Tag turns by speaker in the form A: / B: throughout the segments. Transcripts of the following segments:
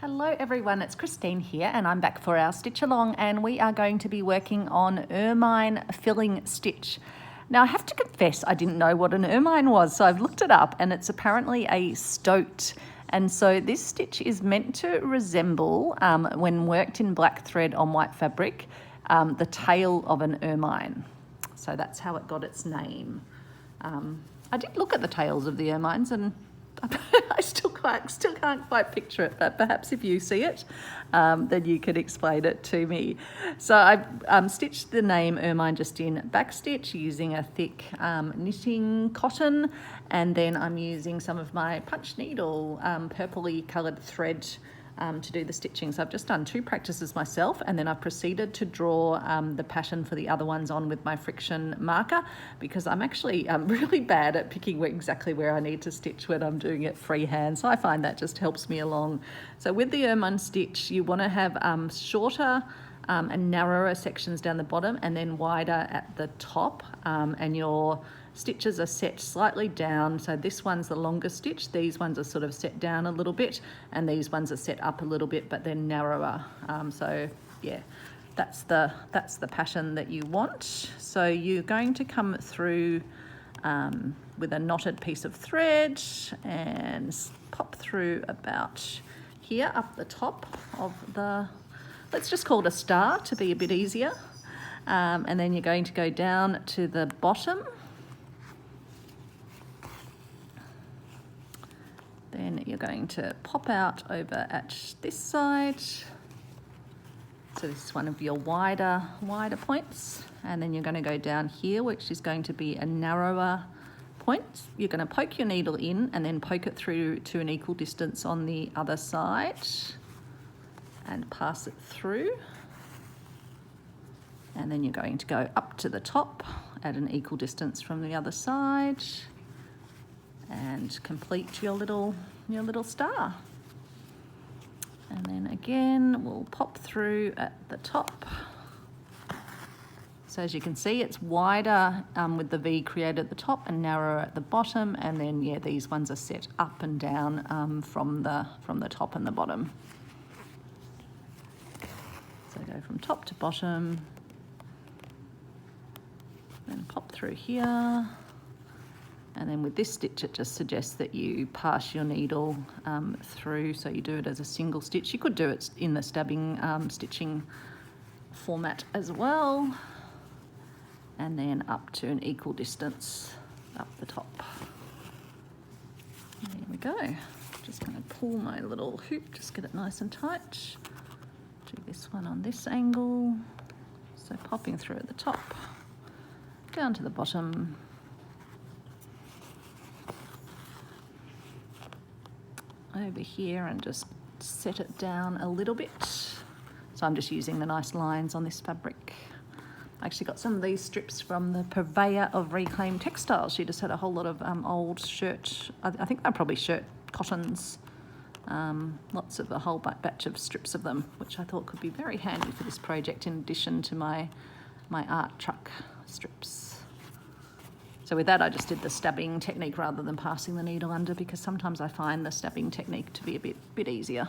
A: Hello everyone, it's Christine here and I'm back for our stitch along, and we are going to be working on Ermine filling stitch. Now I have to confess I didn't know what an ermine was, so I've looked it up and it's apparently a stoat. And so this stitch is meant to resemble, when worked in black thread on white fabric, the tail of an ermine. So that's how it got its name. I did look at the tails of the ermines and I still can't quite picture it, but perhaps if you see it, then you could explain it to me. So I've stitched the name Ermine just in backstitch using a thick knitting cotton, and then I'm using some of my punch needle purpley coloured thread to do the stitching. So I've just done 2 practices myself, and then I've proceeded to draw the pattern for the other ones on with my friction marker, because I'm actually really bad at picking exactly where I need to stitch when I'm doing it freehand. So I find that just helps me along. So with the ermine stitch, you want to have shorter and narrower sections down the bottom and then wider at the top, and your stitches are set slightly down. So this one's the longest stitch, these ones are sort of set down a little bit, and these ones are set up a little bit but they're narrower. So yeah, that's the pattern that you want. So you're going to come through with a knotted piece of thread and pop through about here up the top of the, let's just call it a star to be a bit easier, and then you're going to go down to the bottom. Then you're going to pop out over at this side. So this is one of your wider points. And then you're going to go down here, which is going to be a narrower point. You're going to poke your needle in and then poke it through to an equal distance on the other side and pass it through. And then you're going to go up to the top at an equal distance from the other side and complete your little star. And then again we'll pop through at the top. So as you can see, it's wider with the V created at the top and narrower at the bottom, and then yeah, these ones are set up and down from the top and the bottom. So go from top to bottom, then pop through here. And then with this stitch, it just suggests that you pass your needle through, so you do it as a single stitch. You could do it in the stabbing stitching format as well. And then up to an equal distance up the top. There we go. Just going to pull my little hoop, just get it nice and tight. Do this one on this angle. So popping through at the top, down to the bottom. Over here and just set it down a little bit. So I'm just using the nice lines on this fabric. I actually got some of these strips from the purveyor of Reclaimed Textiles. She just had a whole lot of old shirt, I think they're probably shirt cottons, lots of a whole batch of strips of them, which I thought could be very handy for this project in addition to my art truck strips. So with that, I just did the stabbing technique rather than passing the needle under, because sometimes I find the stabbing technique to be a bit easier.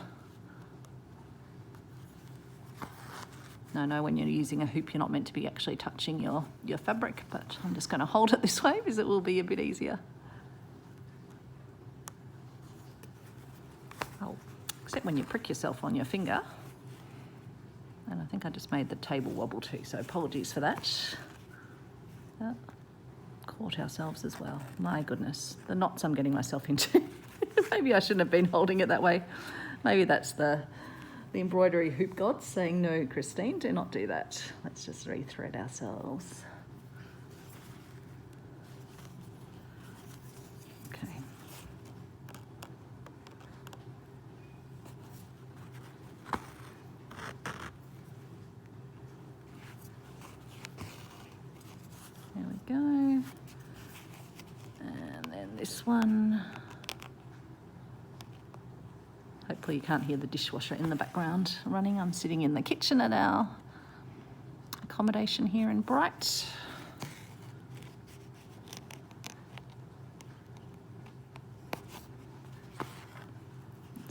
A: No, when you're using a hoop, you're not meant to be actually touching your fabric, but I'm just going to hold it this way because it will be a bit easier. Oh, except when you prick yourself on your finger. And I think I just made the table wobble too, so apologies for that. Caught ourselves as well. My goodness, the knots I'm getting myself into. Maybe I shouldn't have been holding it that way. Maybe that's the embroidery hoop gods saying, no, Christine, do not do that. Let's just rethread ourselves. Okay. There we go. And then this one. Hopefully you can't hear the dishwasher in the background running. I'm sitting in the kitchen at our accommodation here in Bright.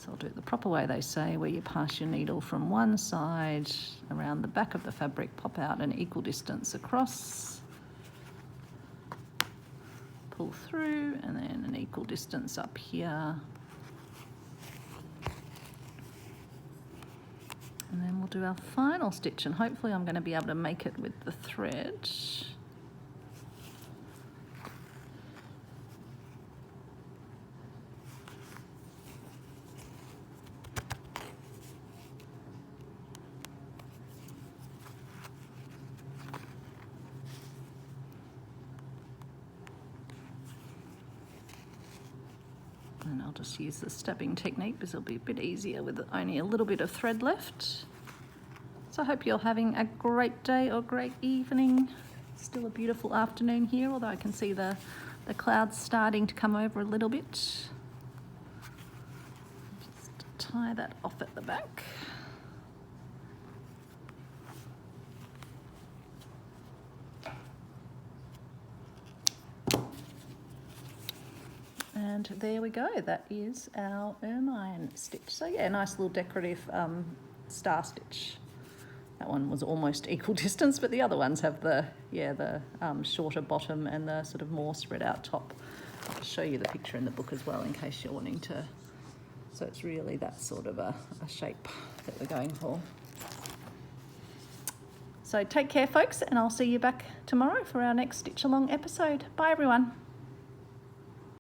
A: So I'll do the proper way, they say, where you pass your needle from one side around the back of the fabric, pop out an equal distance across, pull through, and then an equal distance up here. And then we'll do our final stitch, and hopefully I'm going to be able to make it with the thread. And I'll just use the stabbing technique because it'll be a bit easier with only a little bit of thread left. So I hope you're having a great day or great evening. Still a beautiful afternoon here, although I can see the clouds starting to come over a little bit. Just tie that off at the back. And there we go, that is our ermine stitch. So yeah, nice little decorative star stitch. That one was almost equal distance, but the other ones have the shorter bottom and the sort of more spread out top. I'll show you the picture in the book as well in case you're wanting to. So it's really that sort of a shape that we're going for. So take care, folks, and I'll see you back tomorrow for our next Stitch Along episode. Bye, everyone.